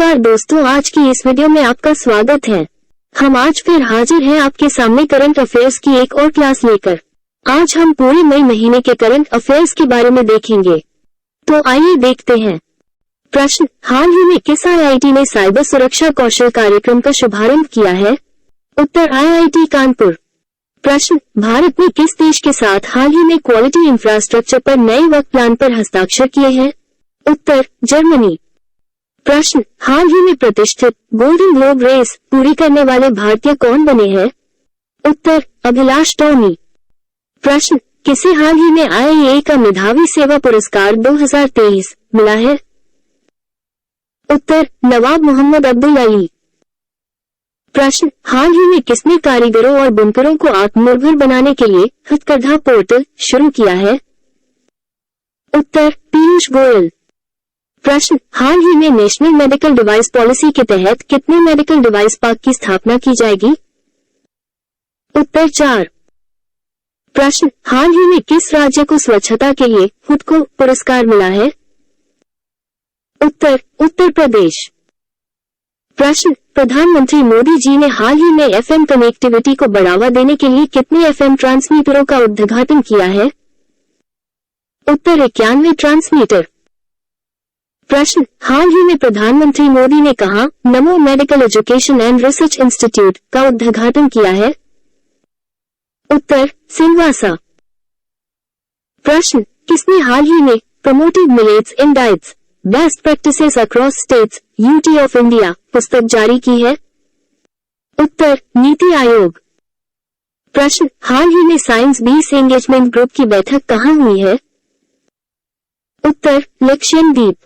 नमस्कार दोस्तों, आज की इस वीडियो में आपका स्वागत है। हम आज फिर हाजिर हैं आपके सामने करंट अफेयर्स की एक और क्लास लेकर। आज हम पूरे मई महीने के करंट अफेयर्स के बारे में देखेंगे। तो आइए देखते हैं। प्रश्न, हाल ही में किस आईआईटी ने साइबर सुरक्षा कौशल कार्यक्रम का शुभारंभ किया है? उत्तर, आईआईटी कानपुर। प्रश्न, भारत ने किस देश के साथ हाल ही में क्वालिटी इंफ्रास्ट्रक्चर पर नए वर्क प्लान पर हस्ताक्षर किए हैं? उत्तर, जर्मनी। प्रश्न, हाल ही में प्रतिष्ठित गोल्डन ग्लोब रेस पूरी करने वाले भारतीय कौन बने हैं? उत्तर, अभिलाष टोमी। प्रश्न, किसे हाल ही में आईएए का मेधावी सेवा पुरस्कार 2023 मिला है? उत्तर, नवाब मोहम्मद अब्दुल अली। प्रश्न, हाल ही में किसने कारीगरों और बुनकरों को आत्मनिर्भर बनाने के लिए हथकरघा पोर्टल शुरू किया है? उत्तर, पीयूष गोयल। प्रश्न, हाल ही में नेशनल मेडिकल डिवाइस पॉलिसी के तहत कितने मेडिकल डिवाइस पार्क की स्थापना की जाएगी? उत्तर, 4। प्रश्न, हाल ही में किस राज्य को स्वच्छता के लिए हुडको पुरस्कार मिला है? उत्तर, उत्तर प्रदेश। प्रश्न, प्रधानमंत्री मोदी जी ने हाल ही में एफएम कनेक्टिविटी को बढ़ावा देने के लिए कितने एफएम ट्रांसमीटरों का उद्घाटन किया है? उत्तर, 91 ट्रांसमीटर। प्रश्न, हाल ही में प्रधानमंत्री मोदी ने कहा नमो medical education and research institute का उद्घाटन किया है? उत्तर, सिलवासा। प्रश्न, किसने हाल ही में promoted millets in diets best practices across states UT of India पुस्तक जारी की है? उत्तर, नीति आयोग। प्रश्न, हाल ही में साइंस बीस एंगेजमेंट ग्रुप की बैठक कहाँ हुई है? उत्तर, लक्षद्वीप।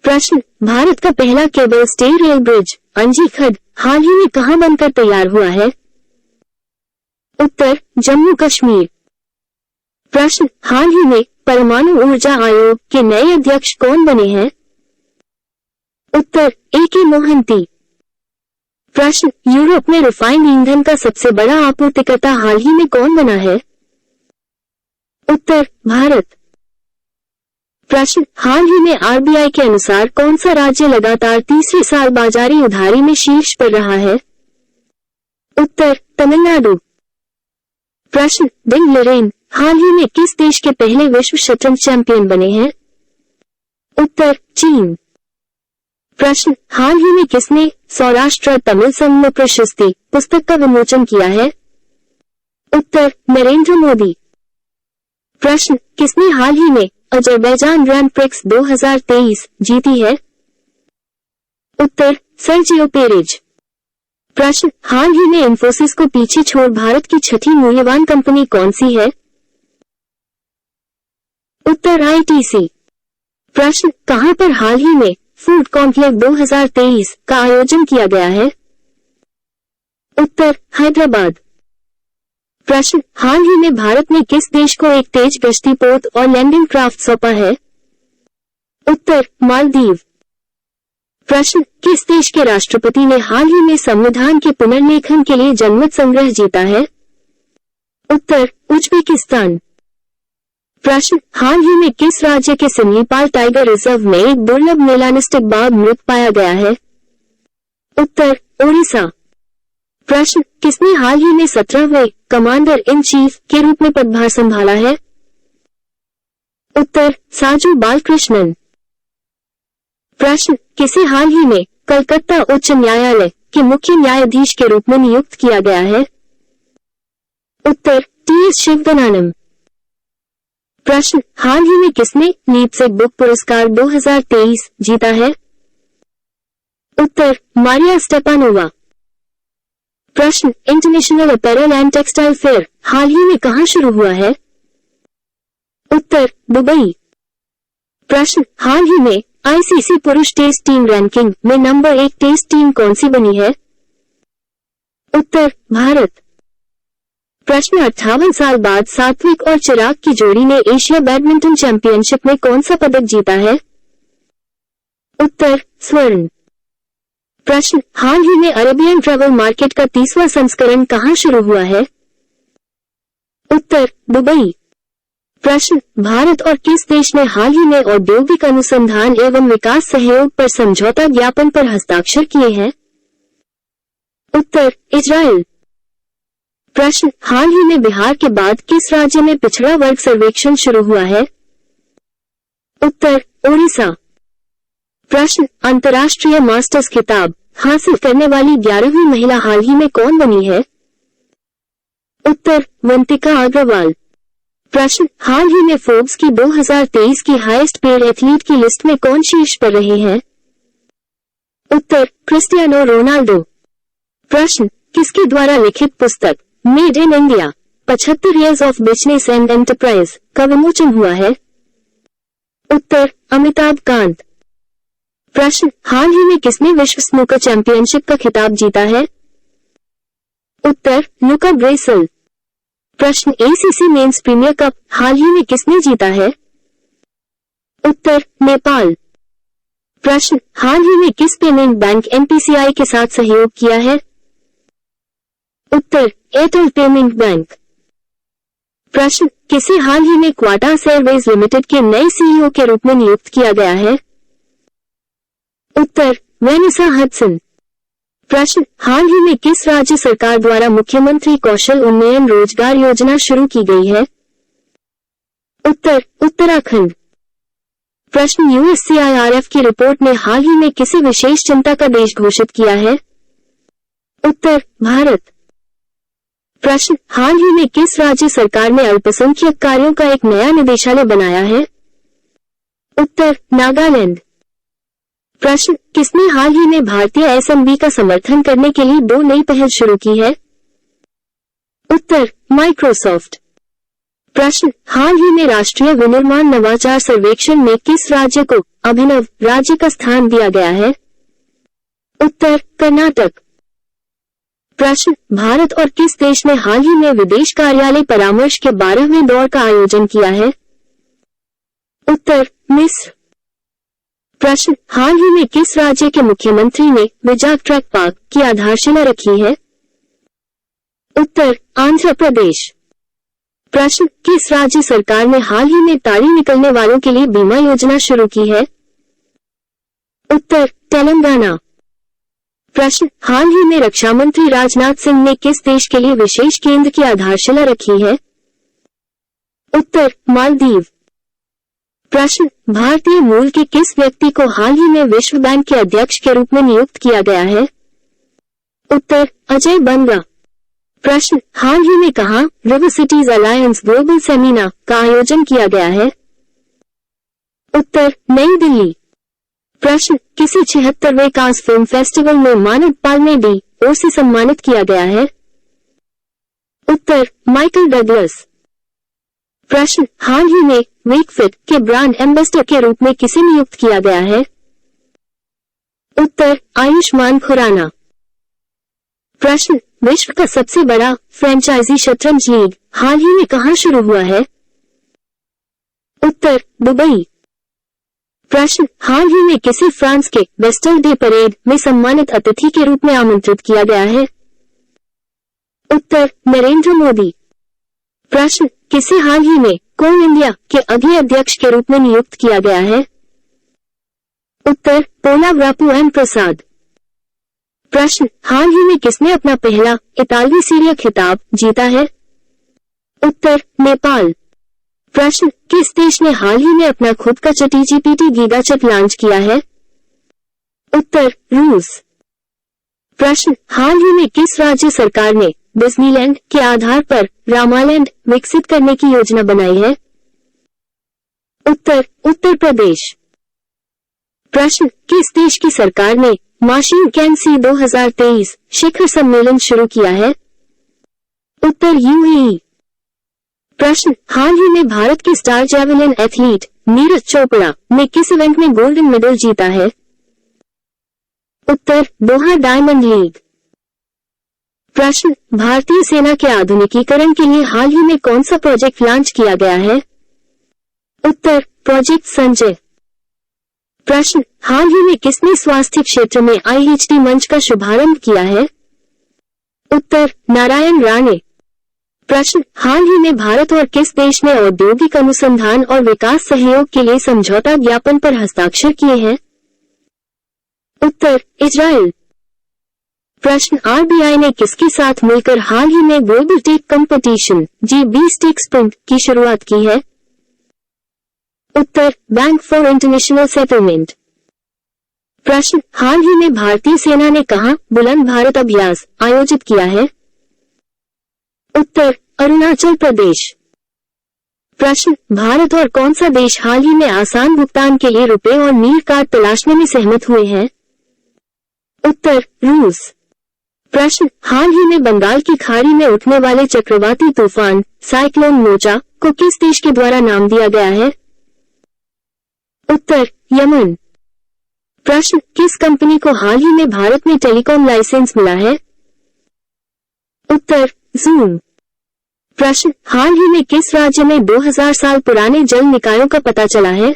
प्रश्न, भारत का पहला केबल स्टे रेल ब्रिज अंजी खड हाल ही में कहां बनकर तैयार हुआ है? उत्तर, जम्मू कश्मीर। प्रश्न, हाल ही में परमाणु ऊर्जा आयोग के नए अध्यक्ष कौन बने हैं? उत्तर, ए.के. मोहंती। प्रश्न, यूरोप में रिफाइंड ईंधन का सबसे बड़ा आपूर्तिकर्ता हाल ही में कौन बना है? उत्तर, भारत। प्रश्न, हाल ही में आरबीआई के अनुसार कौन सा राज्य लगातार तीसरे साल बाजारी उधारी में शीर्ष पर रहा है? उत्तर, तमिलनाडु। प्रश्न, डिंग लिरेन हाल ही में किस देश के पहले विश्व शतरंज चैंपियन बने हैं? उत्तर, चीन। प्रश्न, हाल ही में किसने सौराष्ट्र तमिल संघ में प्रशस्ति पुस्तक का विमोचन किया है? उत्तर, नरेंद्र मोदी। प्रश्न, किसने हाल ही में अजरबैजान ग्रैंड प्रिक्स 2023 जीती है? उत्तर, सर्जियो पेरेज। प्रश्न, हाल ही में इंफोसिस को पीछे छोड़ भारत की छठी मूल्यवान कंपनी कौन सी है? उत्तर, आईटीसी। प्रश्न, कहां पर हाल ही में फूड कॉन्क्लेव 2023 का आयोजन किया गया है? उत्तर, हैदराबाद। प्रश्न, हाल ही में भारत ने किस देश को एक तेज गश्ती पोत और लैंडिंग क्राफ्ट सौंपा है? उत्तर, मालदीव। प्रश्न, किस देश के राष्ट्रपति ने हाल ही में संविधान के पुनर्लेखन के लिए जनमत संग्रह जीता है? उत्तर, उज्बेकिस्तान। प्रश्न, हाल ही में किस राज्य के सिमलीपाल टाइगर रिजर्व में एक दुर्लभ मेलानिस्टिक बाघ मृत पाया गया है? उत्तर, ओडिशा। प्रश्न, किसने हाल ही में 17वें कमांडर इन चीफ के रूप में पदभार संभाला है? उत्तर, साजू बालकृष्णन। प्रश्न, किसे हाल ही में कलकत्ता उच्च न्यायालय के मुख्य न्यायाधीश के रूप में नियुक्त किया गया है? उत्तर, टी.एस. शिवगनानम। प्रश्न, हाल ही में किसने लीपसिग बुक पुरस्कार 2023 जीता है? उत्तर, मारिया स्टेपानोवा। प्रश्न, international apparel and textile fair हाल ही में कहां शुरू हुआ है? उत्तर, दुबई। प्रश्न, हाल ही में आईसीसी पुरुष टेस्ट टीम रैंकिंग में नंबर 1 टेस्ट टीम कौन सी बनी है? उत्तर, भारत। प्रश्न, 58 साल बाद सात्विक और चिराग की जोड़ी ने एशिया बैडमिंटन चैंपियनशिप में कौन सा पदक जीता है? उत्तर, स्वर्ण। प्रश्न, हाल ही में अरेबियन ट्रैवल मार्केट का 30वां संस्करण कहां शुरू हुआ है? उत्तर, दुबई। प्रश्न, भारत और किस देश ने हाल ही में औद्योगिक अनुसंधान एवं विकास सहयोग पर समझौता ज्ञापन पर हस्ताक्षर किए हैं? उत्तर, इजराइल। प्रश्न, हाल ही में बिहार के बाद किस राज्य में पिछड़ा वर्ग सर्वेक्षण शुरू हुआ है? उत्तर, ओडिशा। प्रश्न, अंतर्राष्ट्रीय मास्टर्स खिताब हासिल करने वाली 11वीं महिला हाल ही में कौन बनी है? उत्तर, वंतिका अग्रवाल। प्रश्न, हाल ही में फोर्ब्स की 2023 की हाईएस्ट पेड एथलीट की लिस्ट में कौन शीर्ष पर रहे हैं? उत्तर, क्रिस्टियानो रोनाल्डो। प्रश्न, किसके द्वारा लिखित पुस्तक made in India 75 years of business and enterprise का विमोचन हुआ है? उत्तर, अमिताभ कांत। प्रश्न, हाल ही में किसने विश्व स्नूकर चैंपियनशिप का खिताब जीता है? उत्तर, लुका ब्रेसल। प्रश्न, एसीसी मेंस प्रीमियर कप हाल ही में किसने जीता है? उत्तर, नेपाल। प्रश्न, हाल ही में किस पेमेंट बैंक एनपीसीआई के साथ सहयोग किया है? उत्तर, एयरटेल पेमेंट बैंक। प्रश्न, किसे हाल ही में क्वाटास एयरवेज लिमिटेड के नए सीईओ के रूप में नियुक्त किया गया है? उत्तर, वेनिसा हडसन। प्रश्न, हाल ही में किस राज्य सरकार द्वारा मुख्यमंत्री कौशल उन्नयन रोजगार योजना शुरू की गई है? उत्तर, उत्तराखंड। प्रश्न, यूएससीआईआरएफ की रिपोर्ट ने हाल ही में किसे विशेष चिंता का देश घोषित किया है? उत्तर, भारत। प्रश्न, हाल ही में किस राज्य सरकार ने अल्पसंख्यक कार्यों का एक नया निदेशालय बनाया है? उत्तर, नागालैंड। प्रश्न, किसने हाल ही में भारतीय एसएमबी का समर्थन करने के लिए 2 नई पहल शुरू की है? उत्तर, माइक्रोसॉफ्ट। प्रश्न, हाल ही में राष्ट्रीय विनिर्माण नवाचार सर्वेक्षण में किस राज्य को अभिनव राज्य का स्थान दिया गया है? उत्तर, कर्नाटक। प्रश्न, भारत और किस देश ने हाल ही में विदेश कार्यालय परामर्श के 12वें दौर का आयोजन किया है? उत्तर, मिस्र। प्रश्न, हाल ही में किस राज्य के मुख्यमंत्री ने विजाग ट्रैक पार्क की आधारशिला रखी है? उत्तर, आंध्र प्रदेश। प्रश्न, किस राज्य सरकार ने हाल ही में ताड़ी निकलने वालों के लिए बीमा योजना शुरू की है? उत्तर, तेलंगाना। प्रश्न, हाल ही में रक्षा मंत्री राजनाथ सिंह ने किस देश के लिए विशेष केंद्र की आधारशिला रखी है? उत्तर, मालदीव। प्रश्न, भारतीय मूल के किस व्यक्ति को हाल ही में विश्व बैंक के अध्यक्ष के रूप में नियुक्त किया गया है? उत्तर, अजय बंगा। प्रश्न, हाल ही में कहां river cities alliance global seminar का आयोजन किया गया है? उत्तर, नई दिल्ली। प्रश्न, किसी 76वें कांस फिल्म फेस्टिवल में मानद पाल्मे डी ओर से सम्मानित किया गया है? उत्तर, माइकल डगलस। प्रश्न, हाल ही में वीकफिट के ब्रांड एम्बेसडर के रूप में किसे नियुक्त किया गया है? उत्तर, आयुष्मान खुराना। प्रश्न, विश्व का सबसे बड़ा फ्रेंचाइजी शतरंज लीग हाल ही में कहां शुरू हुआ है? उत्तर, दुबई। प्रश्न, हाल ही में किसे फ्रांस के बेस्टल डे परेड में सम्मानित अतिथि के रूप में आमंत्रित किया गया है? उत्तर, नरेंद्र मोदी। प्रश्न, किसे हाल ही में कोल इंडिया के अगले अध्यक्ष के रूप में नियुक्त किया गया है? उत्तर, पोलावरापू एम प्रसाद। प्रश्न, हाल ही में किसने अपना पहला इतालवी सीरिया खिताब जीता है? उत्तर, नेपाल। प्रश्न, किस देश ने हाल ही में अपना खुद का चैटजीपीटी गीगाचैट लॉन्च किया है? उत्तर, रूस। प्रश्न, हाल ही में किस राज्य सरकार ने डिज्नीलैंड के आधार पर रामालैंड विकसित करने की योजना बनाई है? उत्तर, उत्तर प्रदेश। प्रश्न, किस देश की सरकार ने माशीन कैंसी 2023 शिखर सम्मेलन शुरू किया है? उत्तर, यूएई। प्रश्न, हाल ही में भारत के star javelin athlete Neeraj Chopra ने किस इवेंट में गोल्डन मेडल जीता है? उत्तर, दोहा डायमंड लीग। प्रश्न, भारतीय सेना के आधुनिकीकरण के लिए हाल ही में कौन सा प्रोजेक्ट लॉन्च किया गया है? उत्तर, प्रोजेक्ट संजय। प्रश्न, हाल ही में किसने स्वास्थ्य क्षेत्र में आईएचटी मंच का शुभारंभ किया है? उत्तर, नारायण राणे। प्रश्न, हाल ही में भारत और किस देश ने औद्योगिक अनुसंधान और विकास सहयोग के लिए समझौता ज्ञापन पर हस्ताक्षर किए हैं? उत्तर, इजराइल। प्रश्न, आरबीआई ने किसके साथ मिलकर हाल ही में global tech competition G20 tech sprint की शुरुआत की है? उत्तर, बैंक फॉर इंटरनेशनल सेटलमेंट। प्रश्न, हाल ही में भारतीय सेना ने कहां बुलंद भारत अभ्यास आयोजित किया है? उत्तर, अरुणाचल प्रदेश। प्रश्न, भारत और कौन सा देश हाल ही में आसान भुगतान के लिए रुपए और नील कार्ड तलाशने में सहमत हुए हैं? उत्तर, रूस। प्रश्न, हाल ही में बंगाल की खाड़ी में उठने वाले चक्रवाती तूफान साइक्लोन मोचा को किस देश के द्वारा नाम दिया गया है? उत्तर, यमन। प्रश्न, किस कंपनी को हाल ही में भारत में टेलीकॉम लाइसेंस मिला है? उत्तर, जूम। प्रश्न, हाल ही में किस राज्य में 2000 साल पुराने जल निकायों का पता चला है?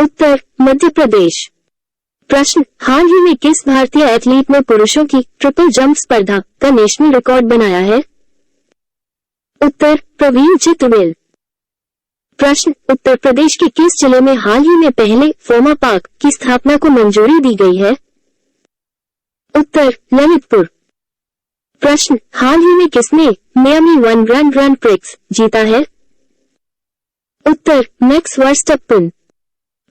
उत्तर, मध्य प्रदेश। प्रश्न, हाल ही में किस भारतीय एथलीट ने पुरुषों की ट्रिपल जंप स्पर्धा का नेशनल रिकॉर्ड बनाया है? उत्तर, प्रवीण चित्तवेल। प्रश्न, उत्तर प्रदेश के किस जिले में हाल ही में पहले फोमा पार्क की स्थापना को मंजूरी दी गई है? उत्तर, ललितपुर। प्रश्न, हाल ही में किसने मियामी 1 ग्रैंड प्रिक्स जीता है? उत्तर, मैक्स वर्स्टप्पन।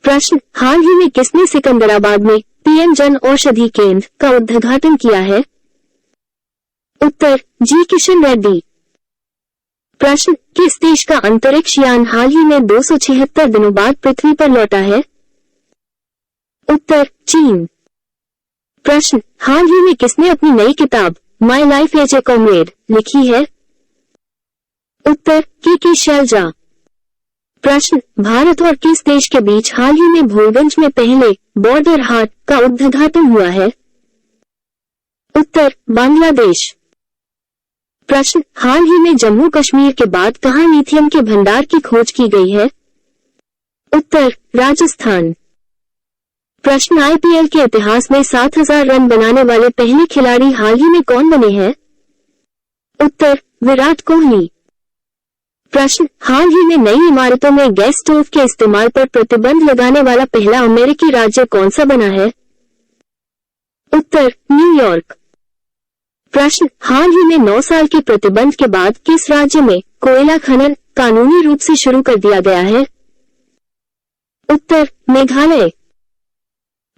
प्रश्न, हाल ही में किसने सिकंदराबाद में पीएम जन औषधि केंद्र का उद्घाटन किया है? उत्तर, जी किशन रेड्डी। प्रश्न, किस देश का अंतरिक्ष यान हाल ही में 276 दिनों बाद पृथ्वी पर लौटा है? उत्तर, चीन। प्रश्न, हाल ही में किसने अपनी नई किताब my life as a comrade लिखी है? उत्तर, के शैलजा। प्रश्न, भारत और किस देश के बीच हाल ही में भोरगंज में पहले बॉर्डर हाट का उद्घाटन हुआ है? उत्तर, बांग्लादेश। प्रश्न, हाल ही में जम्मू कश्मीर के बाद कहां लिथियम के भंडार की खोज की गई है? उत्तर, राजस्थान। प्रश्न, आईपीएल के इतिहास में 7000 रन बनाने वाले पहले खिलाड़ी हाल ही में कौन बने हैं? उत्तर, विराट कोहली। प्रश्न, हाल ही में नई इमारतों में गैस स्टोव के इस्तेमाल पर प्रतिबंध लगाने वाला पहला अमेरिकी राज्य कौन सा बना है? उत्तर, न्यूयॉर्क। प्रश्न, हाल ही में 9 साल के प्रतिबंध के बाद किस राज्य में कोयला खनन कानूनी रूप से शुरू कर दिया गया है? उत्तर, मेघालय।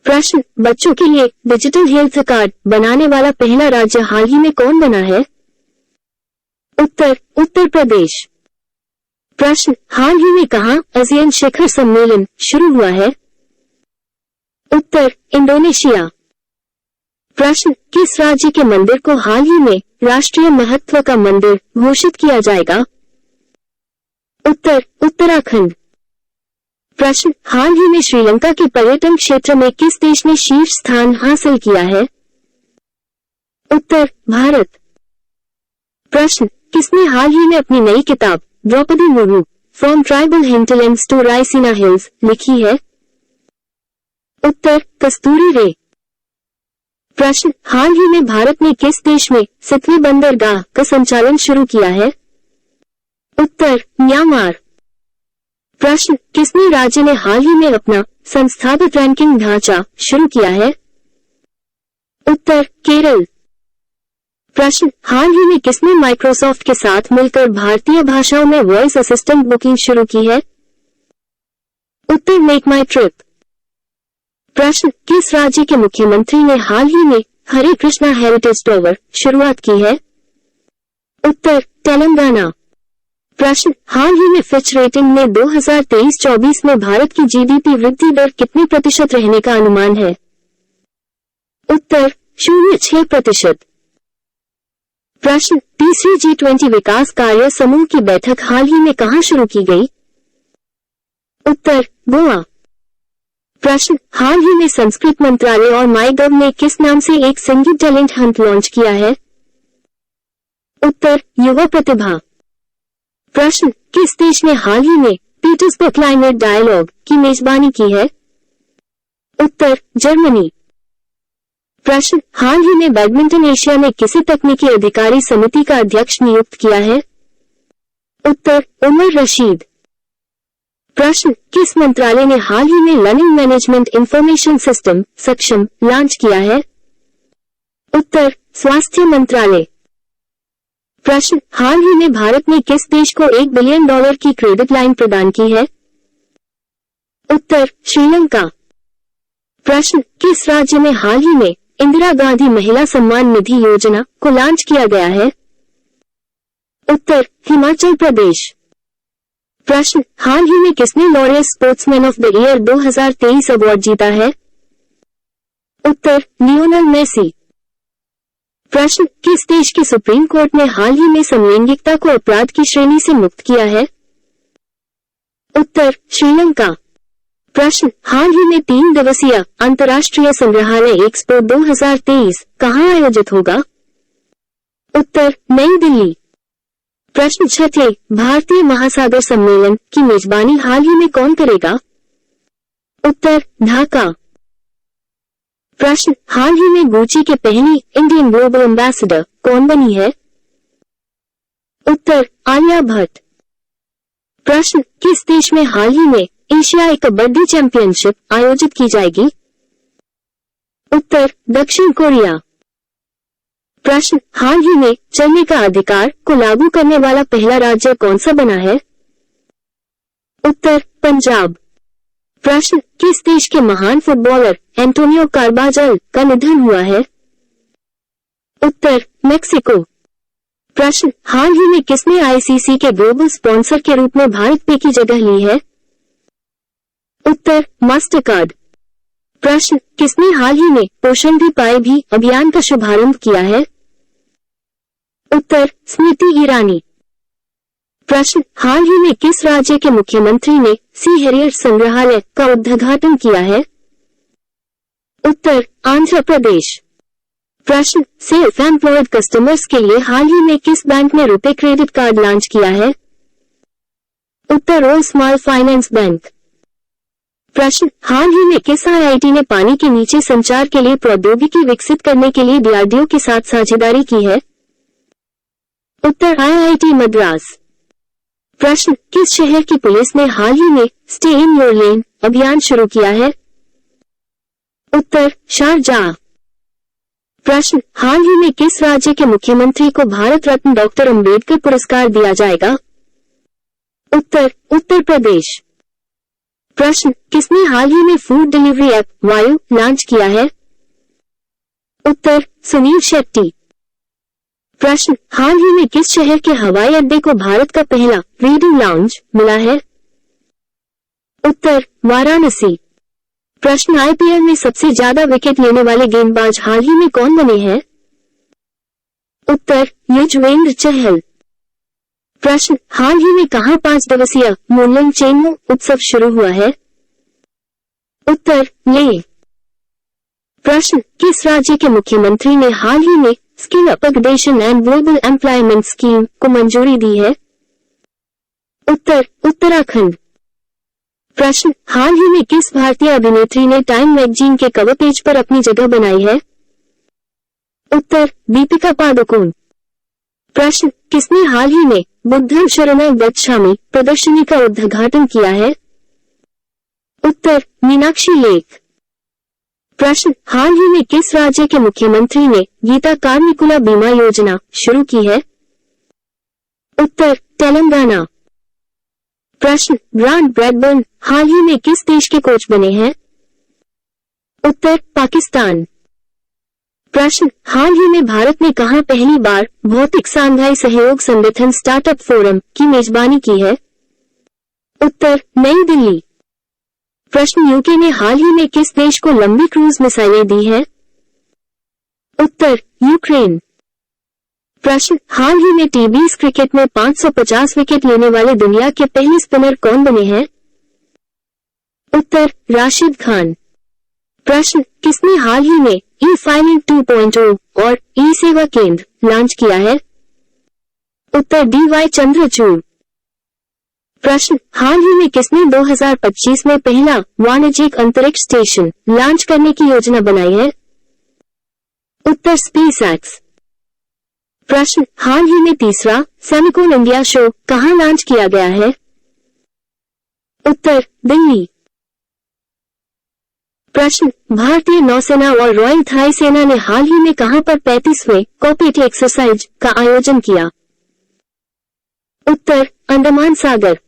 प्रश्न, बच्चों के लिए डिजिटल हेल्थ कार्ड बनाने वाला पहला राज्य हाल ही में कौन बना है? उत्तर, उत्तर प्रदेश। प्रश्न, हाल ही में कहां आसियान शिखर सम्मेलन शुरू हुआ है? उत्तर, इंडोनेशिया। प्रश्न, किस राज्य के मंदिर को हाल ही में राष्ट्रीय महत्व का मंदिर घोषित किया जाएगा? उत्तर, उत्तराखंड। प्रश्न, हाल ही में श्रीलंका के पर्यटन क्षेत्र में किस देश ने शीर्ष स्थान हासिल किया है? उत्तर, भारत। प्रश्न, किसने हाल ही में अपनी नई किताब Draupadi Murmu from tribal hinterlands to Raisina hills लिखी है? उत्तर, कस्तूरी रे। प्रश्न, हाल ही में भारत ने किस देश में 7वीं बंदरगाह का संचालन शुरू किया है? उत्तर, म्यांमार। प्रश्न, किसने राज्य ने हाल ही में अपना संस्थागत रैंकिंग ढांचा शुरू किया है? उत्तर, केरल। प्रश्न, हाल ही में किसने माइक्रोसॉफ्ट के साथ मिलकर भारतीय भाषाओं में वॉइस असिस्टेंट बुकिंग शुरू की है? उत्तर, मेक माई ट्रिप। प्रश्न, किस राज्य के मुख्यमंत्री ने हाल ही में हरे कृष्णा हेरिटेज टावर शुरुआत की है? उत्तर, तेलंगाना। प्रश्न, हाल ही में फिच रेटिंग में 2023-24 में भारत की जीडीपी वृद्धि दर कितने प्रतिशत रहने का अनुमान है? उत्तर, 0.6%। प्रश्न, तीसरी G20 विकास कार्य समूह की बैठक हाल ही में कहां शुरू की गई? उत्तर, गोवा। प्रश्न, हाल ही में संस्कृत मंत्रालय और माईगव ने किस नाम से एक संगीत टैलेंट हंट लॉन्च किया है? उत्तर, युवा प्रतिभा। प्रश्न, किस देश ने हाल ही में पीटर्सबर्ग क्लाइमेट डायलॉग की मेजबानी की है? उत्तर, जर्मनी। प्रश्न, हाल ही में बैडमिंटन एशिया ने किसे तकनीकी अधिकारी समिति का अध्यक्ष नियुक्त किया है? उत्तर, उमर रशीद। प्रश्न, किस मंत्रालय ने हाल ही में लर्निंग मैनेजमेंट इंफॉर्मेशन सिस्टम सक्षम लॉन्च किया है? उत्तर, स्वास्थ्य मंत्रालय। प्रश्न, हाल ही में भारत ने किस देश को $1 बिलियन की क्रेडिट लाइन प्रदान की है? उत्तर, श्रीलंका। प्रश्न, किस राज्य में हाल ही में इंदिरा गांधी महिला सम्मान निधि योजना को लॉन्च किया गया है? उत्तर, हिमाचल प्रदेश। प्रश्न, हाल ही में किसने Laureus sportsman of the year 2023 award जीता है? उत्तर, लियोनेल मेसी। प्रश्न, किस देश की सुप्रीम कोर्ट ने हाल ही में समलैंगिकता को अपराध की श्रेणी से मुक्त किया है? उत्तर, श्रीलंका। प्रश्न, हाल ही में 3 दिवसीय अंतर्राष्ट्रीय संग्रहालय एक्सपो 2023 कहां आयोजित होगा? उत्तर, नई दिल्ली। प्रश्न 6, भारतीय महासागर सम्मेलन की मेजबानी हाल ही में कौन करेगा? उत्तर, ढाका। प्रश्न, हाल ही में गुची के पहली इंडियन ग्लोबल एम्बेसडर कौन बनी है? उत्तर, आलिया भट्ट। प्रश्न, किस देश में हाल ही में एशियाई कबड्डी चैंपियनशिप आयोजित की जाएगी? उत्तर, दक्षिण कोरिया। प्रश्न, हाल ही में चलने का अधिकार को लागू करने वाला पहला राज्य कौन सा बना है? उत्तर, पंजाब। प्रश्न, किस देश के महान फुटबॉलर एंटोनियो कार्बाजल का निधन हुआ है? उत्तर, मेक्सिको। प्रश्न, हाल ही में किसने आईसीसी के ग्लोबल स्पॉन्सर के रूप में भारत पे की जगह ली है? उत्तर, मास्टरकार्ड। प्रश्न, किसने हाल ही में पोषण भी पाए भी अभियान का शुभारंभ किया है? उत्तर, स्मृति ईरानी। प्रश्न, हाल ही में किस राज्य के मुख्यमंत्री ने सी हेरियट संग्रहालय का उद्घाटन किया है? उत्तर, आंध्र प्रदेश। प्रश्न, सेल्फ एम्प्लॉयड कस्टमर्स के लिए हाल ही में किस बैंक ने रुपे क्रेडिट कार्ड लॉन्च किया है? उत्तर, रोल स्मॉल फाइनेंस बैंक। प्रश्न, हाल ही में किस आईआईटी ने पानी के नीचे संचार के लिए प्रौद्योगिकी विकसित करने के लिए डीआरडीओ के साथ साझेदारी की है? उत्तर, आईआईटी मद्रास। प्रश्न, किस शहर की पुलिस ने हाल ही में स्टे इन योर लेन अभियान शुरू किया है? उत्तर, शारजाह। प्रश्न, हाल ही में किस राज्य के मुख्यमंत्री को भारत रत्न डॉक्टर अंबेडकर पुरस्कार दिया जाएगा? उत्तर, उत्तर प्रदेश। प्रश्न, किसने हाल ही में फूड डिलीवरी ऐप वायु लॉन्च किया है? उत्तर, सुनील शेट्टी। प्रश्न, हाल ही में किस शहर के हवाई अड्डे को भारत का पहला रीडिंग लाउंज मिला है? उत्तर, वाराणसी। प्रश्न, आईपीएल में सबसे ज्यादा विकेट लेने वाले गेंदबाज हाल ही में कौन बने हैं? उत्तर, युजवेंद्र चहल। प्रश्न, हाल ही में कहां 5 दिवसीय मूनलाइट चेन्मो उत्सव शुरू हुआ है? उत्तर, लेह। प्रश्न, किस राज्य के मुख्यमंत्री ने हाल ही में skill upgradation and global employment scheme को मंजूरी दी है? उत्तर, उत्तराखंड। प्रश्न, हाल ही में किस भारतीय अभिनेत्री ने टाइम मैगजीन के कवर पेज पर अपनी जगह बनाई है? उत्तर, दीपिका पादुकोण। प्रश्न, किसने हाल ही में बुद्धं शरणं गच्छामि प्रदर्शनी का उद्घाटन किया है? उत्तर, मीनाक्षी लेख। प्रश्न, हाल ही में किस राज्य के मुख्यमंत्री ने गीता कार्मिकुला बीमा योजना शुरू की है? उत्तर, तेलंगाना। प्रश्न, ग्रांट ब्रैडबर्न हाल ही में किस देश के कोच बने हैं? उत्तर, पाकिस्तान। प्रश्न, हाल ही में भारत ने कहां पहली बार भौतिक सांघाई सहयोग संगठन स्टार्टअप फोरम की मेजबानी की है? उत्तर, नई दिल्ली। प्रश्न, यूके ने हाल ही में किस देश को लंबी क्रूज मिसाइलें दी है? उत्तर, यूक्रेन। प्रश्न, हाल ही में टी20 क्रिकेट में 550 विकेट लेने वाले दुनिया के पहले स्पिनर कौन बने हैं? उत्तर, राशिद खान। प्रश्न, किसने हाल ही में ई फाइलिंग 2.0 और ई सेवा केंद्र लॉन्च किया है? उत्तर, डीवाई चंद्रचूड़। प्रश्न, हाल ही में किसने 2025 में पहला वाणिज्यिक अंतरिक्ष स्टेशन लॉन्च करने की योजना बनाई है? उत्तर स्पेस एक्स। प्रश्न हाल ही में तीसरा सेमिकॉन इंडिया शो कहां लॉन्च किया गया है? उत्तर दिल्ली। प्रश्न भारतीय नौसेना और रॉयल थाई सेना ने हाल ही में कहां पर 35वें कॉर्पेट एक्सरसाइज का आयोजन किया? उत्तर अंडमान सागर।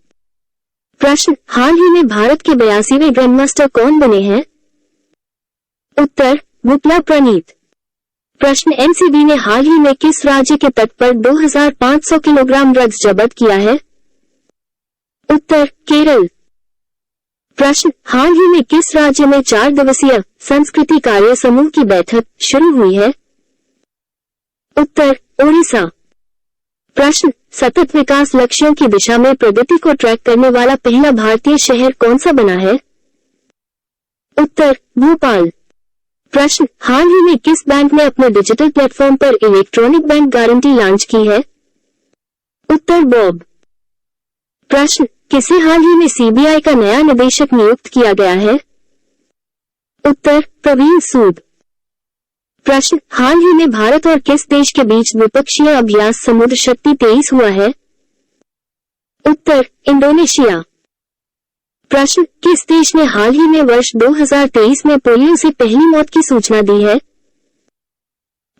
प्रश्न हाल ही में भारत के 82वें ग्रैंडमास्टर कौन बने हैं? उत्तर गुप्ला प्रणीत। प्रश्न एनसीबी ने हाल ही में किस राज्य के तट पर 2500 किलोग्राम ड्रग्स जब्त किया है? उत्तर केरल। प्रश्न हाल ही में किस राज्य में 4 दिवसीय संस्कृति कार्य समूह की बैठक शुरू हुई है? उत्तर ओडिशा। प्रश्न सतत विकास लक्ष्यों की दिशा में प्रगति को ट्रैक करने वाला पहला भारतीय शहर कौन सा बना है? उत्तर भोपाल। प्रश्न हाल ही में किस बैंक ने अपने डिजिटल प्लेटफॉर्म पर इलेक्ट्रॉनिक बैंक गारंटी लॉन्च की है? उत्तर बॉब। प्रश्न किसे हाल ही में सीबीआई का नया निदेशक नियुक्त किया गया है? उत्तर प्रवीण सूद। प्रश्न हाल ही में भारत और किस देश के बीच द्विपक्षीय अभ्यास समुद्र शक्ति 23 हुआ है? उत्तर इंडोनेशिया। प्रश्न किस देश ने हाल ही में वर्ष 2023 में पोलियो से पहली मौत की सूचना दी है?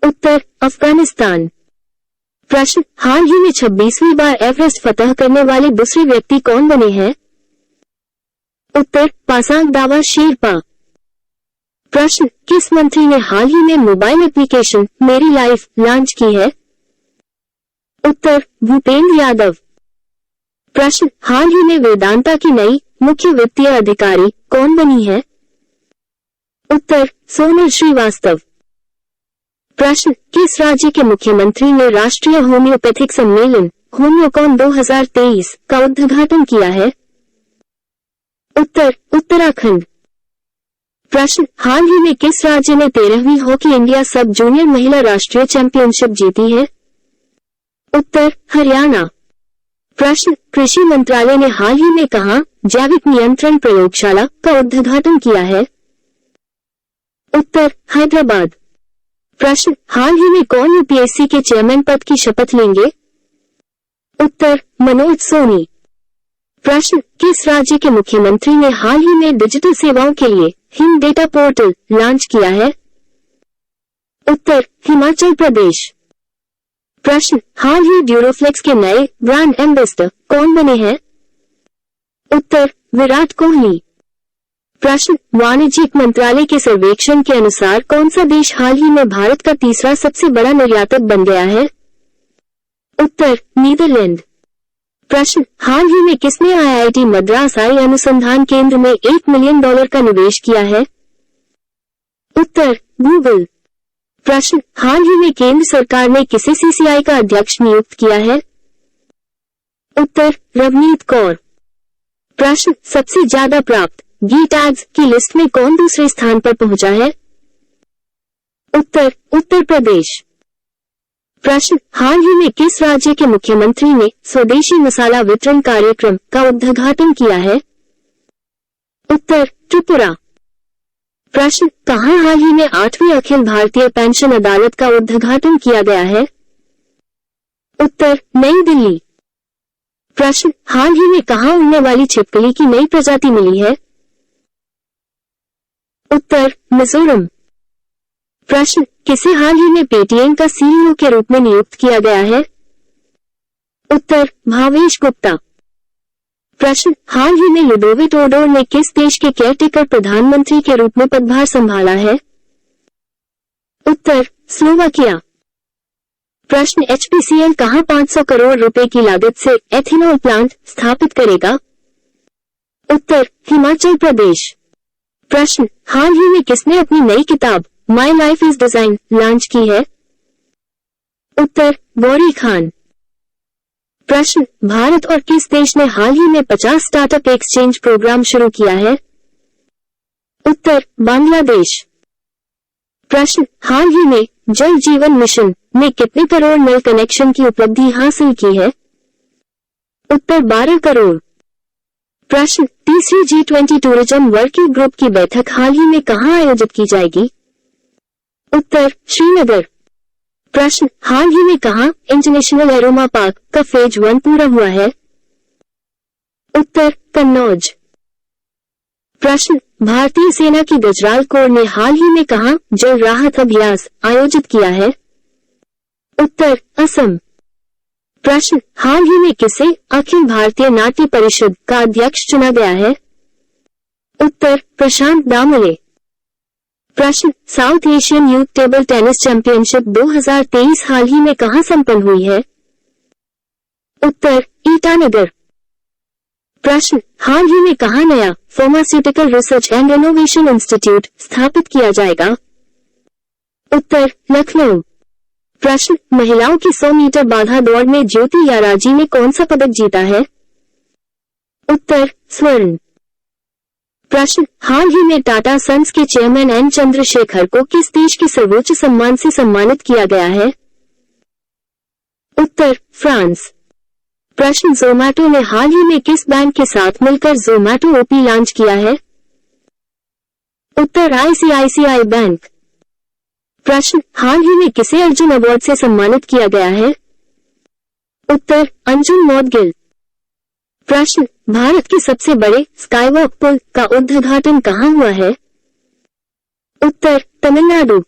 उत्तर अफगानिस्तान। प्रश्न हाल ही में 26वीं बार एवरेस्ट फतह करने वाले दूसरे व्यक्ति कौन बने हैं? उत्तर पासांग दावा शेरपा। प्रश्न किस मंत्री ने हाल ही में मोबाइल एप्लीकेशन मेरी लाइफ लॉन्च की है? उत्तर भूपेंद्र यादव। प्रश्न हाल ही में वेदांता की नई मुख्य वित्तीय अधिकारी कौन बनी है? उत्तर सोनल श्रीवास्तव। प्रश्न किस राज्य के मुख्यमंत्री ने राष्ट्रीय होम्योपैथिक सम्मेलन होम्योकॉन 2023 का उद्घाटन किया है? उत्तर उत्तराखंड। प्रश्न हाल ही में किस राज्य ने 13वीं हॉकी इंडिया सब जूनियर महिला राष्ट्रीय चैंपियनशिप जीती है? उत्तर हरियाणा। प्रश्न कृषि मंत्रालय ने हाल ही में कहां जैविक नियंत्रण प्रयोगशाला का उद्घाटन किया है? उत्तर हैदराबाद। प्रश्न हाल ही में कौन यूपीएससी के चेयरमैन पद की शपथ लेंगे? उत्तर मनोज सोनी। प्रश्न किस राज्य के मुख्यमंत्री ने हाल ही में डिजिटल सेवाओं के लिए हिम डेटा पोर्टल लॉन्च किया है? उत्तर हिमाचल प्रदेश। प्रश्न हाल ही ड्यूरोफ्लेक्स के नए ब्रांड एम्बेसडर कौन बने हैं? उत्तर विराट कोहली। प्रश्न वाणिज्यिक मंत्रालय के सर्वेक्षण के अनुसार कौन सा देश हाल ही में भारत का तीसरा सबसे बड़ा निर्यातक बन गया है? उत्तर नीदरलैंड। प्रश्न हाल ही में किसने आईआईटी मद्रास आई अनुसंधान केंद्र में $1 मिलियन का निवेश किया है? उत्तर गूगल। प्रश्न हाल ही में केंद्र सरकार ने किसे सीसीआई का अध्यक्ष नियुक्त किया है? उत्तर रवनीत कौर। प्रश्न सबसे ज्यादा प्राप्त जी टैग्स की लिस्ट में कौन दूसरे स्थान पर पहुंचा है? उत्तर उत्तर प्रदेश। प्रश्न हाल ही में किस राज्य के मुख्यमंत्री ने स्वदेशी मसाला वितरण कार्यक्रम का उद्घाटन किया है? उत्तर त्रिपुरा। प्रश्न कहां हाल ही में 8वीं अखिल भारतीय पेंशन अदालत का उद्घाटन किया गया है? उत्तर नई दिल्ली। प्रश्न हाल ही में कहां उड़ने वाली छिपकली की नई प्रजाति मिली है? उत्तर मिजोरम। प्रश्न किसे हाल ही में पेटीएम का सीईओ के रूप में नियुक्त किया गया है? उत्तर भावेश गुप्ता। प्रश्न हाल ही में लुडोविक टोडोर ने किस देश के केयरटेकर प्रधानमंत्री के रूप में पदभार संभाला है? उत्तर स्लोवाकिया। प्रश्न एचपीसीएल कहां 500 करोड़ रुपए की लागत से एथेनॉल प्लांट स्थापित करेगा? उत्तर हिमाचल प्रदेश। प्रश्न हाल ही में किसने अपनी नई किताब my life is design launch की है? उत्तर गौरी खान। प्रश्न भारत और किस देश ने हाल ही में 50 स्टार्टअप एक्सचेंज प्रोग्राम शुरू किया है? उत्तर बांग्लादेश। प्रश्न हाल ही में जल जीवन मिशन में कितने करोड़ नल कनेक्शन की उपलब्धि हासिल की है? उत्तर 12 करोड़। प्रश्न तीसरी G20 टूरिज्म वर्किंग ग्रुप की बैठक हाल ही में कहां आयोजित की जाएगी? उत्तर श्रीनगर। ईटानगर। प्रश्न, हाल ही में कहां इंटरनेशनल एरोमा पार्क का फेज 1 पूरा हुआ है? उत्तर, कन्नौज। प्रश्न, भारतीय सेना की गजराल कोर ने हाल ही में कहां जल राहत अभ्यास आयोजित किया है? उत्तर, असम। प्रश्न, हाल ही में किसे अखिल भारतीय नाट्य परिषद का अध्यक्ष चुना गया है? उत्तर, प्रशांत दामले। प्रश्न, south Asian youth table tennis championship 2023 हाल ही में कहां संपन्न हुई है? उत्तर, ईटानगर। प्रश्न, हाल ही में कहां नया pharmaceutical research and innovation institute स्थापित किया जाएगा? उत्तर, लखनऊ। प्रश्न, महिलाओं की 100 मीटर बाधा दौड़ में ज्योति याराजी ने कौन सा पदक जीता है? उत्तर, स्वर्ण। प्रश्न, हाल ही में टाटा सन्स के चेयरमैन एन चंद्रशेखर को किस देश के सर्वोच्च सम्मान से सम्मानित किया गया है? उत्तर, फ्रांस। प्रश्न, जोमैटो ने हाल ही में किस बैंक के साथ मिलकर जोमैटो ओपी लॉन्च किया है? उत्तर, आईसीआईसीआई बैंक। प्रश्न, हाल ही में किसे अर्जुन अवार्ड से सम्मानित किया गया है? उत्तर, अंजुम मौदगिल। प्रश्न, भारत के सबसे बड़े स्काईवॉक पुल का उद्घाटन कहां हुआ है? उत्तर, तमिलनाडु।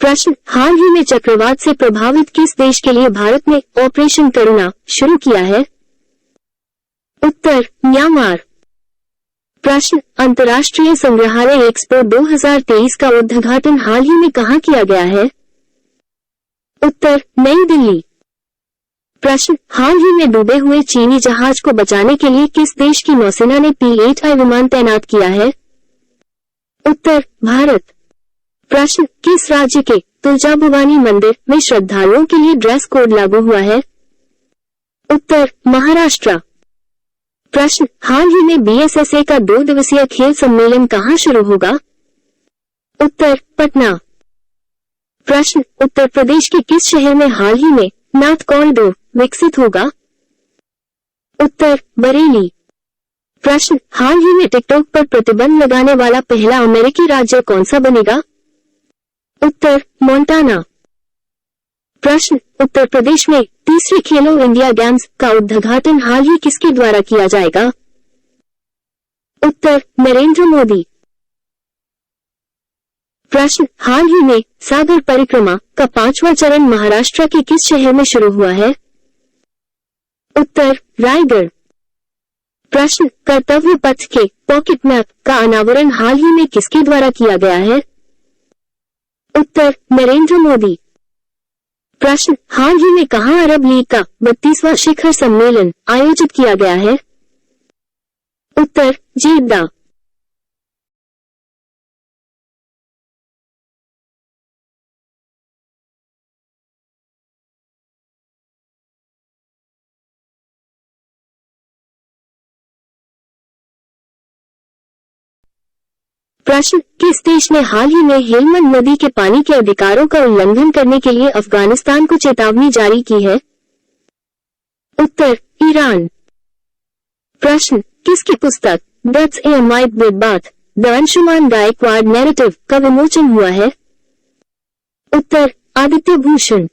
प्रश्न, हाल ही में चक्रवात से प्रभावित किस देश के लिए भारत ने ऑपरेशन करुणा शुरू किया है? उत्तर, म्यांमार। प्रश्न, अंतर्राष्ट्रीय संग्रहालय एक्सपो 2023 का उद्घाटन हाल ही में कहां किया गया है? उत्तर, नई दिल्ली। प्रश्न, हाल ही में डूबे हुए चीनी जहाज को बचाने के लिए किस देश की नौसेना ने P-8I विमान तैनात किया है? उत्तर, भारत। प्रश्न, किस राज्य के तुलजा भवानी मंदिर में श्रद्धालुओं के लिए ड्रेस कोड लागू हुआ है? उत्तर, महाराष्ट्र। प्रश्न, हाल ही में BSSA का 2 दिवसीय खेल सम्मेलन कहां शुरू होगा? उत्तर, पटना। प्रश्न, उत्तर प्रदेश के किस शहर में हाल ही में नॉर्थ कॉरिडोर विकसित होगा? उत्तर, बरेली। प्रश्न, हाल ही में टिकटॉक पर प्रतिबंध लगाने वाला पहला अमेरिकी राज्य कौन सा बनेगा? उत्तर, मोंटाना। प्रश्न, उत्तर प्रदेश में तीसरे खेलो इंडिया गेम्स का उद्घाटन हाल ही किसके द्वारा किया जाएगा? उत्तर, नरेंद्र मोदी। प्रश्न, हाल ही में सागर परिक्रमा का 5वां चरण महाराष्ट्र के किस शहर में शुरू हुआ है? उत्तर, रायगढ़। प्रश्न, कर्तव्य पथ के पॉकेट मैप का अनावरण हाल ही में किसके द्वारा किया गया है? उत्तर, नरेंद्र मोदी। प्रश्न, हाल ही में कहां अरब लीग का 32वां शिखर सम्मेलन आयोजित किया गया है? उत्तर, जेद्दा। प्रश्न, किस देश ने हाल ही में हेलमंद नदी के पानी के अधिकारों का उल्लंघन करने के लिए अफगानिस्तान को चेतावनी जारी की है? उत्तर, ईरान। प्रश्न, किसकी पुस्तक deaths a might bloodbath the Anshuman Gaekwad narrative का विमोचन हुआ है? उत्तर, आदित्य भूषण।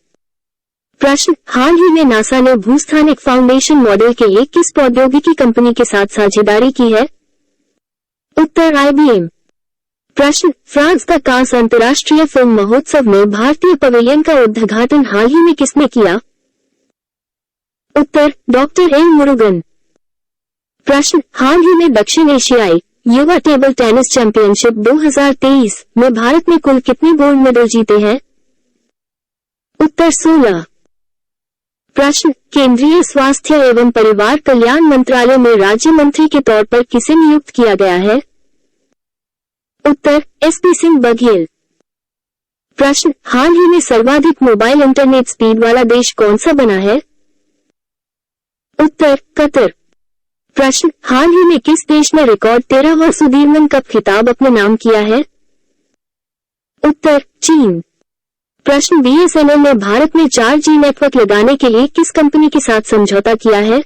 प्रश्न, हाल ही में नासा ने भूस्थानिक फाउंडेशन मॉडल के लिए किस प्रौद्योगिकी कंपनी के साथ साझेदारी की है? उत्तर, IBM। प्रश्न, फ्रांस का कांस अंतर्राष्ट्रीय फिल्म महोत्सव में भारतीय पवेलियन का उद्घाटन हाल ही में किसने किया? उत्तर, डॉक्टर एल मुरुगन। प्रश्न, हाल ही में दक्षिण एशियाई युवा टेबल टेनिस चैंपियनशिप 2023 में भारत ने कुल कितने गोल्ड मेडल जीते हैं? उत्तर, 16। प्रश्न, केंद्रीय स्वास्थ्य एवं परिवार कल्याण मंत्रालय में राज्य मंत्री के तौर पर किसे नियुक्त किया गया है? उत्तर, SP सिंह बघेल। प्रश्न, हाल ही में सर्वाधिक मोबाइल इंटरनेट स्पीड वाला देश कौन सा बना है? उत्तर, कतर। प्रश्न, हाल ही में किस देश ने रिकॉर्ड 13वां सुदीर्घन कप खिताब अपने नाम किया है? उत्तर, चीन। प्रश्न, BSNL ने भारत में 4G नेटवर्क लगाने के लिए किस कंपनी के साथ समझौता किया है?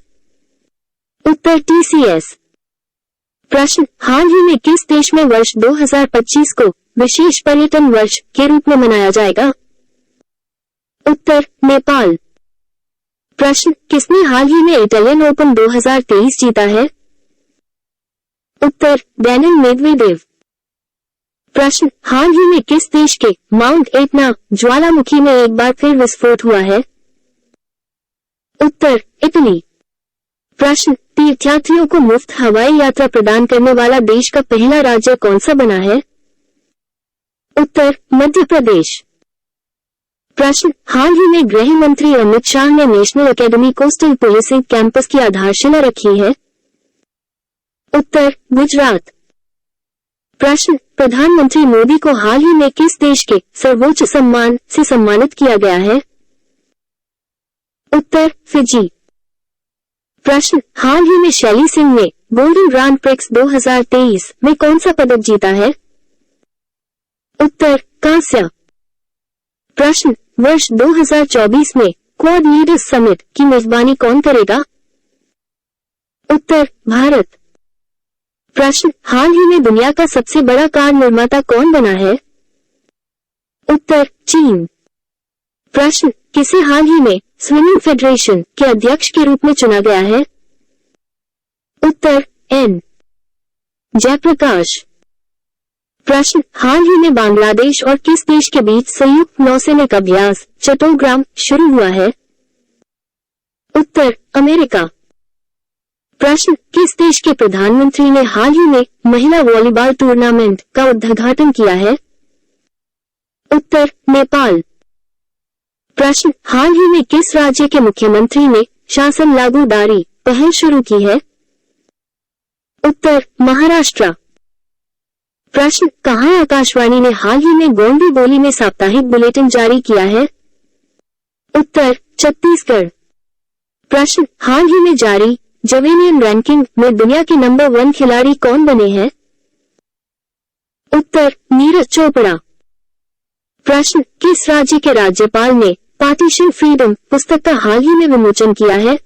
उत्तर, TCS। प्रश्न, हाल ही में किस देश में वर्ष 2025 को विशेष पर्यटन वर्ष के रूप में मनाया जाएगा? उत्तर, नेपाल। प्रश्न, किसने हाल ही में इटालियन ओपन 2023 जीता है? उत्तर, डेनिल मेदवेदेव। प्रश्न, हाल ही में किस देश के माउंट एटना ज्वालामुखी में एक बार फिर विस्फोट हुआ है? उत्तर, इटली। प्रश्न, तीर्थयात्रियों को मुफ्त हवाई यात्रा प्रदान करने वाला देश का पहला राज्य कौन सा बना है? उत्तर, मध्य प्रदेश। प्रश्न, हाल ही में गृह मंत्री अमित शाह ने national academy coastal policing campus की आधारशिला रखी है? उत्तर, गुजरात। प्रश्न, प्रधानमंत्री मोदी को हाल ही में किस देश के सर्वोच्च सम्मान से सम्मानित किया गया है? उत्तर, फिजी। प्रश्न, हाल ही में शैली सिंह ने गोल्डन ग्रांड प्रिक्स 2023 में कौन सा पदक जीता है? उत्तर, कांस्य। प्रश्न, वर्ष 2024 में क्वाड लीडर्स समिट की मेजबानी कौन करेगा? उत्तर, भारत। प्रश्न, हाल ही में दुनिया का सबसे बड़ा कार निर्माता कौन बना है? उत्तर, चीन। प्रश्न, किसे हाल ही में स्विमिंग फेडरेशन के अध्यक्ष के रूप में चुना गया है? उत्तर, एन जयप्रकाश। प्रश्न, हाल ही में बांग्लादेश और किस देश के बीच संयुक्त नौसैनिक अभ्यास चट्टोग्राम शुरू हुआ है? उत्तर, अमेरिका। प्रश्न, किस देश के प्रधानमंत्री ने हाल ही में महिला वॉलीबॉल टूर्नामेंट का उद्घाटन किया है? उत्तर, नेपाल। प्रश्न, हाल ही में किस राज्य के मुख्यमंत्री ने शासन लागूदारी पहल शुरू की है? उत्तर, महाराष्ट्र। प्रश्न, कहाँ आकाशवाणी ने हाल ही में गोंडी बोली में साप्ताहिक बुलेटिन जारी किया है? उत्तर, छत्तीसगढ़। प्रश्न, हाल ही में जारी जवेलियन रैंकिंग में दुनिया के नंबर 1 खिलाड़ी कौन बने हैं? उत्तर, नीरज चोपड़ा। प्रश्न, किस राज्य के राज्यपाल ने पार्टीशन फ्रीडम पुस्तक का हाल ही में विमोचन किया है?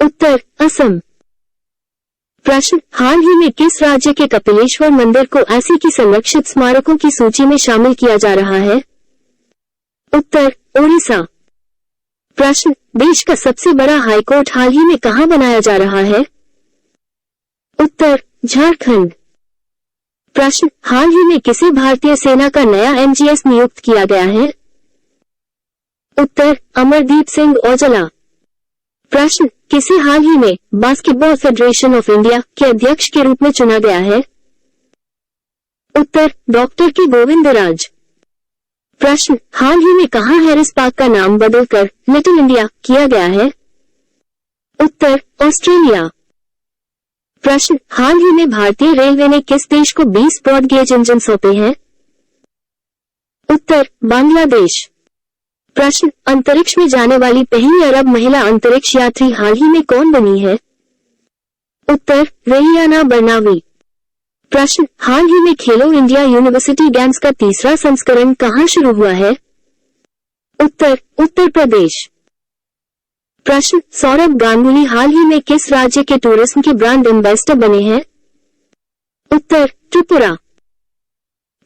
उत्तर, असम। प्रश्न, हाल ही में किस राज्य के कपिलेश्वर मंदिर को ऐसी की संरक्षित स्मारकों की सूची में शामिल किया जा रहा है? उत्तर, ओडिशा। प्रश्न, देश का सबसे बड़ा हाईकोर्ट हाल ही में कहां बनाया जा रहा है? उत्तर, झारखंड। प्रश्न, हाल ही में किसे भारतीय सेना का नया एमजीएस नियुक्त किया गया है? उत्तर, अमरदीप सिंह औजला। प्रश्न, किसे हाल ही में बास्केटबॉल फेडरेशन ऑफ इंडिया के अध्यक्ष के रूप में चुना गया है? उत्तर, डॉक्टर के गोविंदराज। प्रश्न, हाल ही में कहां हैरिस पार्क का नाम बदलकर लिटिल इंडिया किया गया है? उत्तर, ऑस्ट्रेलिया। प्रश्न, हाल ही में भारतीय रेलवे ने किस देश को 20 ब्रॉड गेज इंजन सौंपे हैं? उत्तर, बांग्लादेश। प्रश्न, अंतरिक्ष में जाने वाली पहली अरब महिला अंतरिक्ष यात्री हाल ही में कौन बनी है? उत्तर, रेलियाना बर्नावी। प्रश्न, हाल ही में खेलो इंडिया यूनिवर्सिटी गेम्स का तीसरा संस्करण कहां शुरू हुआ है? उत्तर, उत्तर प्रदेश। प्रश्न, सौरभ गांगुली हाल ही में किस राज्य के टूरिज्म के ब्रांड एम्बेसडर बने हैं? उत्तर, त्रिपुरा।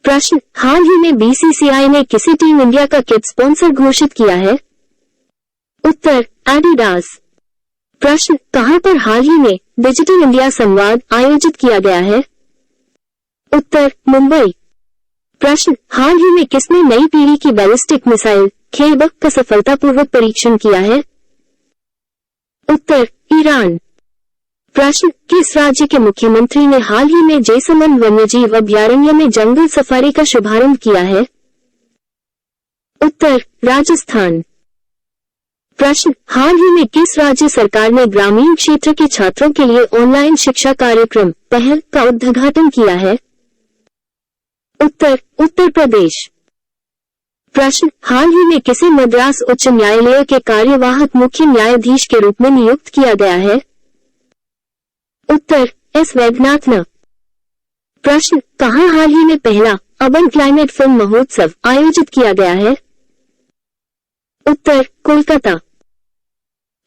प्रश्न, हाल ही में बीसीसीआई ने किसी टीम इंडिया का किट स्पॉन्सर घोषित किया है? उत्तर, एडिडास। प्रश्न, कहां पर हाल ही में डिजिटल इंडिया संवाद आयोजित किया गया है? उत्तर, मुंबई। प्रश्न, हाल ही में किसने नई पीढ़ी की बैलिस्टिक मिसाइल खेबक का सफलतापूर्वक परीक्षण किया है? उत्तर, ईरान। प्रश्न, किस राज्य के मुख्यमंत्री ने हाल ही में जैसलमेर वन्यजीव अभयारण्य में जंगल सफारी का शुभारंभ किया है? उत्तर, राजस्थान। प्रश्न, हाल ही में किस राज्य सरकार ने ग्रामीण क्षेत्र के छात्रों के लिए ऑनलाइन शिक्षा कार्यक्रम पहल का उद्घाटन किया है? उत्तर, उत्तर प्रदेश। प्रश्न, हाल ही में किसे मद्रास उच्च न्यायालय के कार्यवाहक मुख्य न्यायाधीश के रूप में नियुक्त किया गया है? उत्तर, एस वैद्यनाथन। प्रश्न, कहां हाल ही में पहला अर्बन क्लाइमेट फिल्म महोत्सव आयोजित किया गया है? उत्तर, कोलकाता।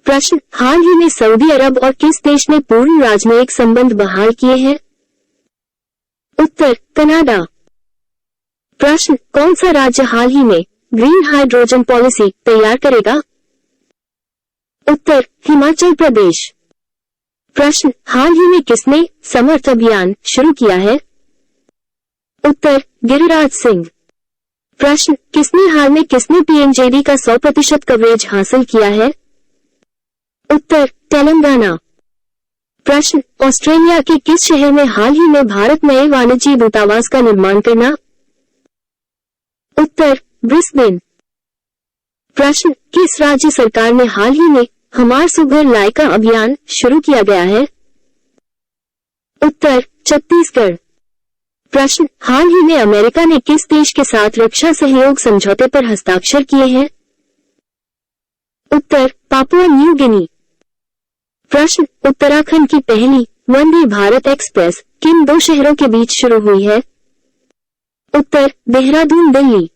प्रश्न, हाल ही में सऊदी अरब और किस देश ने पूर्ण राजनयिक संबंध बहाल किए हैं? उत्तर, कनाडा। प्रश्न, कौन सा राज्य हाल ही में ग्रीन हाइड्रोजन पॉलिसी तैयार करेगा? उत्तर, हिमाचल प्रदेश। प्रश्न, हाल ही में किसने समर्थ अभियान शुरू किया है? उत्तर, गिरिराज सिंह। प्रश्न, किसने पीएमजेडी का 100% कवरेज हासिल किया है? उत्तर, तेलंगाना। प्रश्न, ऑस्ट्रेलिया के किस शहर में हाल ही में भारत नए वाणिज्य दूतावास का निर्माण करना? उत्तर, ब्रिस्बेन। प्रश्न, किस राज्य सरकार ने हाल ही में हमार सुघर लायका अभियान शुरू किया गया है? उत्तर, छत्तीसगढ़। प्रश्न, हाल ही में अमेरिका ने किस देश के साथ रक्षा सहयोग समझौते पर हस्ताक्षर किए हैं? उत्तर, पापुआ न्यू गिनी। प्रश्न, उत्तराखंड की पहली वंदे भारत एक्सप्रेस किन 2 शहरों के बीच शुरू हुई है? उत्तर, देहरादून, दिल्ली।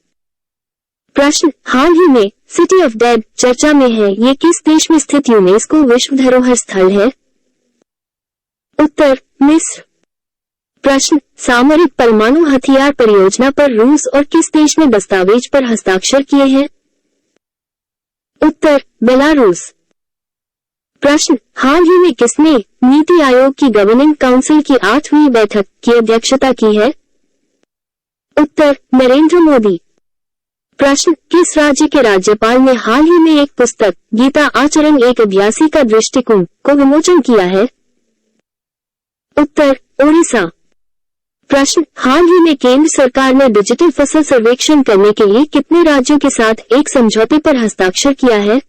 प्रश्न, हाल ही में सिटी ऑफ डेड चर्चा में है, ये किस देश में स्थित यूनेस्को विश्व धरोहर स्थल है? उत्तर, मिस्र। प्रश्न, सामरिक परमाणु हथियार परियोजना पर रूस और किस देश ने दस्तावेज पर हस्ताक्षर किए हैं? उत्तर, बेलारूस। प्रश्न, हाल ही में किसने नीति आयोग की गवर्निंग काउंसिल की 8वीं बैठक की अध्यक्षता की है? उत्तर, नरेंद्र मोदी। प्रश्न, किस राज्य के राज्यपाल ने हाल ही में एक पुस्तक गीता आचरण एक अभ्यासी का दृष्टिकोण को विमोचन किया है? उत्तर, ओडिशा। प्रश्न, हाल ही में केंद्र सरकार ने डिजिटल फसल सर्वेक्षण करने के लिए कितने राज्यों के साथ एक समझौते पर हस्ताक्षर किया है?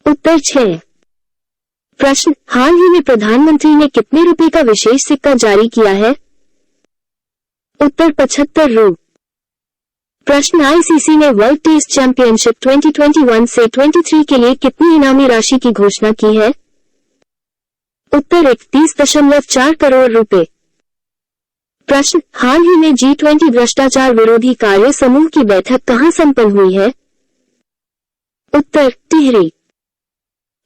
उत्तर, 6। प्रश्न, हाल ही में प्रधानमंत्री ने कितने रुपए का विशेष सिक्का जारी किया है? उत्तर, 75 रु। प्रश्न, आईसीसी ने वर्ल्ड टेस्ट चैंपियनशिप 2021 से 23 के लिए कितनी इनामी राशि की घोषणा की है? उत्तर, 31.4 करोड़ रुपए। प्रश्न, हाल ही में G20 भ्रष्टाचार विरोधी कार्य समूह की बैठक कहां संपन्न हुई है? उत्तर, टिहरी।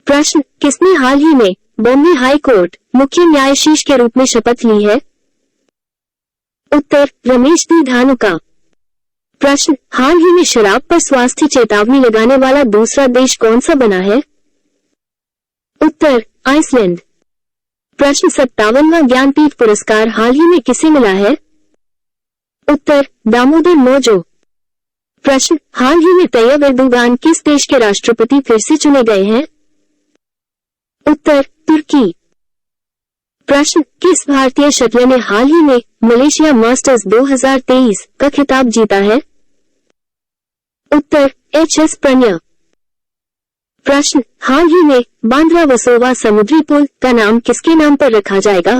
प्रश्न, किसने हाल ही में बॉम्बे हाई कोर्ट मुख्य न्यायाधीश के रूप में शपथ ली है? उत्तर, रमेश डी धानुका। प्रश्न, हाल ही में शराब पर स्वास्थ्य चेतावनी लगाने वाला दूसरा देश कौन सा बना है? उत्तर, आइसलैंड। प्रश्न, 57वां ज्ञानपीठ पुरस्कार हाल ही में किसे मिला है? उत्तर, दामोदर मोजो। प्रश्न, हाल ही में तैयब एर्दोगान किस देश के राष्ट्रपति फिर से चुने गए हैं? उत्तर, तुर्की। प्रश्न, किस भारतीय शटलर ने हाल ही में मलेशिया मास्टर्स 2023 का खिताब जीता है? उत्तर, HS प्रणय। प्रश्न, हाल ही में बांद्रा वसोवा समुद्री पुल का नाम किसके नाम पर रखा जाएगा?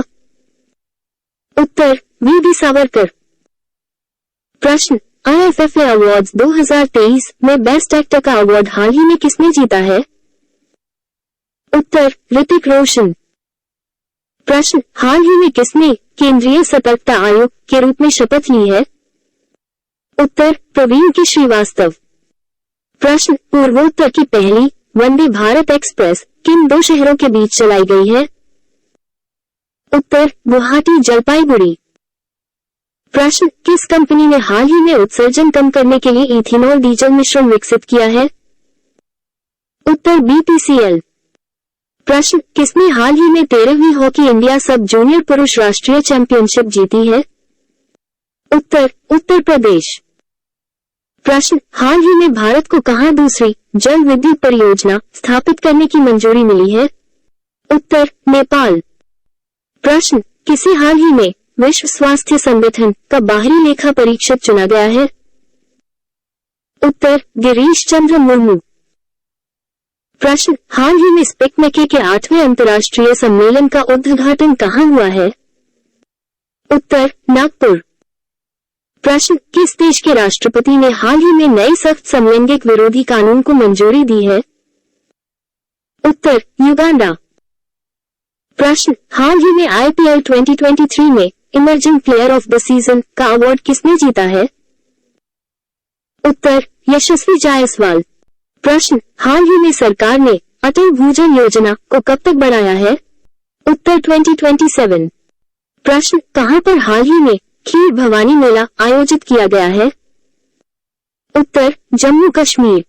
उत्तर, वीर सावरकर। प्रश्न, IFFA अवार्ड्स 2023 में बेस्ट एक्टर का अवार्ड हाल ही में किसने जीता है? उत्तर, ऋतिक रोशन। प्रश्न, हाल ही में किसने केंद्रीय सतर्कता आयोग के रूप में शपथ ली है? उत्तर, प्रवीण के श्रीवास्तव। प्रश्न, पूर्वोत्तर की पहली वंदे भारत एक्सप्रेस किन 2 शहरों के बीच चलाई गई है? उत्तर, गुवाहाटी जलपाईगुड़ी। प्रश्न, किस कंपनी ने हाल ही में उत्सर्जन कम करने के लिए इथेनॉल डीजल मिश्रण विकसित किया है? उत्तर, BPCL। प्रश्न, किसने हाल ही में 13वीं हॉकी इंडिया सब जूनियर पुरुष राष्ट्रीय चैंपियनशिप जीती है? उत्तर, उत्तर प्रदेश। प्रश्न, हाल ही में भारत को कहां दूसरी जल विद्युत परियोजना स्थापित करने की मंजूरी मिली है? उत्तर, नेपाल। प्रश्न, किसे हाल ही में विश्व स्वास्थ्य संगठन का बाहरी लेखा परीक्षक चुना गया है? उत्तर, गिरीश चंद्र मुर्मू। प्रश्न, हाल ही में स्पिकमेके के 8वें अंतर्राष्ट्रीय सम्मेलन का उद्घाटन कहां हुआ है? उत्तर, नागपुर। प्रश्न, किस देश के राष्ट्रपति ने हाल ही में नए सख्त समलैंगिक विरोधी कानून को मंजूरी दी है? उत्तर, युगांडा। प्रश्न, हाल ही में IPL 2023 में emerging player of the season का अवार्ड किसने जीता है? उत्तर, यशस्वी जायसवाल। प्रश्न, हाल ही में सरकार ने अटल भूजल योजना को कब तक बढ़ाया है? उत्तर 2027। प्रश्न, कहां पर हाल ही में खीर भवानी मेला आयोजित किया गया है? उत्तर, जम्मू कश्मीर।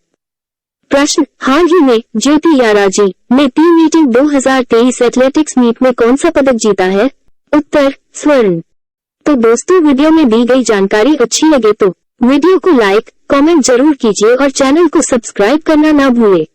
प्रश्न, हाल ही में ज्योति याराजी ने टीम मीटिंग 2023 एथलेटिक्स मीट में कौन सा पदक जीता है? उत्तर, स्वर्ण। तो दोस्तों, वीडियो में दी गई जानकारी अच्छी लगे तो वीडियो को लाइक, कमेंट जरूर कीजिए और चैनल को सब्सक्राइब करना ना भूलें।